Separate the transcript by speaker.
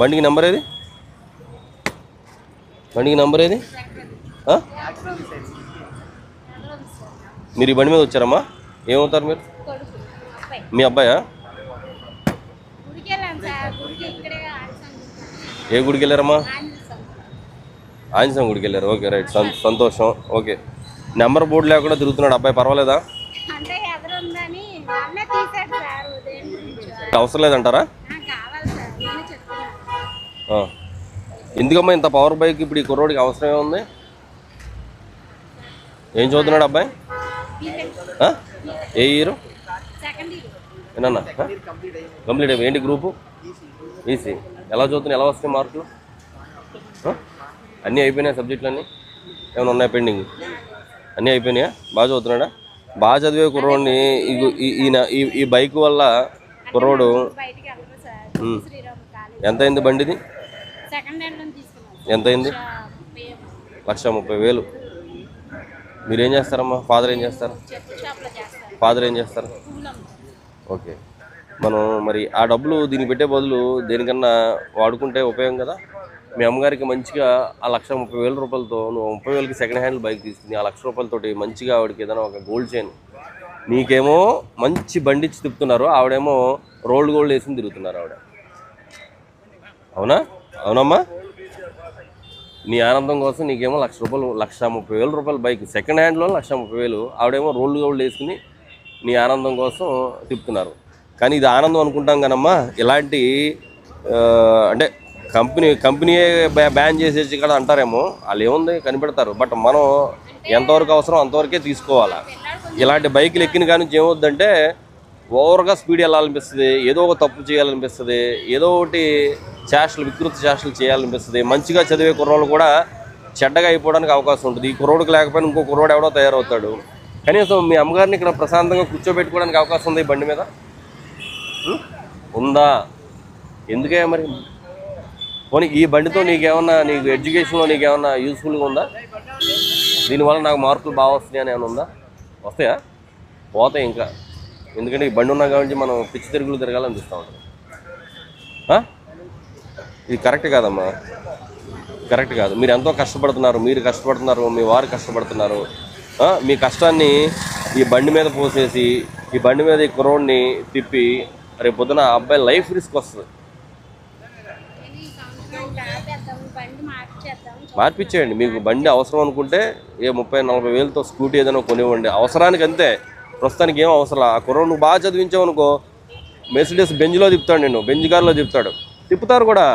Speaker 1: బండికి నెంబర్ ఏది? బండికి నెంబర్ ఏది? మీరు ఈ బండి మీద వచ్చారమ్మా? ఏమవుతారు మీరు? మీ అబ్బాయా? ఏ గుడికి వెళ్ళారమ్మా? ఆంజనేయ గుడికి వెళ్ళారు. ఓకే, రైట్, సంతోషం. ఓకే, నెంబర్ బోర్డు లేకుండా తిరుగుతున్నాడు అబ్బాయి, పర్వాలేదా? అవసరం లేదంటారా? ఎందుకమ్మా ఇంత పవర్ బైక్ ఇప్పుడు ఈ కుర్రోడికి అవసరం ఏముంది? ఏం చదువుతున్నాడు అబ్బాయి? ఏ ఇయర్? ఏనన్నా కంప్లీట్ అయిపోయి ఏంటి గ్రూపు? ఈసీ. ఎలా చదువుతున్నాయి? ఎలా వస్తాయి మార్కులు? అన్నీ అయిపోయినాయి సబ్జెక్టులు అన్నీ? ఏమైనా ఉన్నాయి పెండింగ్? అన్నీ అయిపోయినాయా? బాగా చదువుతున్నాడా? బాగా చదివే కుర్రోడిని ఈ బైక్ వల్ల కుర్రోడు ఎంత అయింది బండిది? ఎంత అయింది? 1,30,000. మీరేం చేస్తారమ్మా? ఫాదర్ ఏం చేస్తారు? ఫాదర్ ఏం చేస్తారు? ఓకే, మనం మరి ఆ డబ్బులు దీనికి పెట్టే బదులు దేనికన్నా వాడుకుంటే ఉపయోగం కదా. మీ అమ్మగారికి మంచిగా ఆ 1,30,000 రూపాయలతో నువ్వు 30,000కి సెకండ్ హ్యాండ్ బైక్ తీసుకుని ఆ 1,00,000 రూపాయలతోటి మంచిగా ఆవిడకి ఏదైనా ఒక గోల్డ్ చైన్, నీకేమో మంచి బండి ఇచ్చి తిప్పుతున్నారు, ఆవిడేమో రోల్డ్ గోల్డ్ వేసుకుని తిరుగుతున్నారు ఆవిడ. అవునా? అవునమ్మా? నీ ఆనందం కోసం నీకేమో 1,30,000 రూపాయల బైక్ సెకండ్ హ్యాండ్లో 1,30,000, ఆవిడేమో రోల్డ్ గోల్డ్ వేసుకుని నీ ఆనందం కోసం తిప్పుతున్నారు. కానీ ఇది ఆనందం అనుకుంటాం కానమ్మా, ఇలాంటి అంటే కంపెనీయే బ్యాన్ చేసేసి ఇక్కడ అంటారేమో, వాళ్ళు ఏముంది కనిపెడతారు. బట్ మనం ఎంతవరకు అవసరం అంతవరకే తీసుకోవాలా. ఇలాంటి బైకులు ఎక్కిన కానీ నుంచి ఏమవుద్దంటే ఓవర్గా స్పీడ్ వెళ్ళాలనిపిస్తుంది, ఏదో ఒక తప్పు చేయాలనిపిస్తుంది, ఏదో ఒకటి వికృతి చేష్టలు చేయాలనిపిస్తుంది. మంచిగా చదివే కుర్రోళ్ళు కూడా చెడ్డగా అయిపోవడానికి అవకాశం ఉంటుంది. ఈ కుర్రోడికి లేకపోయినా ఇంకో కుర్రోడు ఎవడో తయారవుతాడు. కనీసం మీ అమ్మగారిని ఇక్కడ ప్రశాంతంగా కూర్చోబెట్టుకోవడానికి అవకాశం ఉంది ఈ బండి మీద ఉందా? ఎందుకే మరి? పోనీ ఈ బండితో నీకు ఎడ్యుకేషన్లో నీకేమన్నా యూస్ఫుల్గా ఉందా? దీనివల్ల నాకు మార్కులు బాగా వస్తాయి అని ఏమైనా ఉందా? వస్తాయా? పోతాయి ఇంకా. ఎందుకంటే ఈ బండి ఉన్నా కాబట్టి మనం పిచ్చి తిరుగులు తిరగాలనిపిస్తూ ఉంటుంది. ఇది కరెక్ట్ కాదమ్మా, కరెక్ట్ కాదు. మీరు ఎంతో కష్టపడుతున్నారు, మీ వారు కష్టపడుతున్నారు. మీ కష్టాన్ని ఈ బండి మీద పోసేసి ఈ బండి మీద ఈ కుర్రోడిని తిప్పి రేపు పొద్దున ఆ అబ్బాయి లైఫ్ రిస్క్ వస్తుంది. మార్పిచ్చేయండి. మీకు బండి అవసరం అనుకుంటే 30,000-40,000 వేలతో స్కూటీ ఏదైనా కొనివ్వండి, అవసరానికి అంతే. ప్రస్తుతానికి ఏం అవసరం. ఆ కుర్రోడు నువ్వు బాగా చదివించావు అనుకో, మెర్సిడెస్ బెంజ్లో తిప్పుతాడు, బెంజ్ కార్లో తిప్పుతారు కూడా.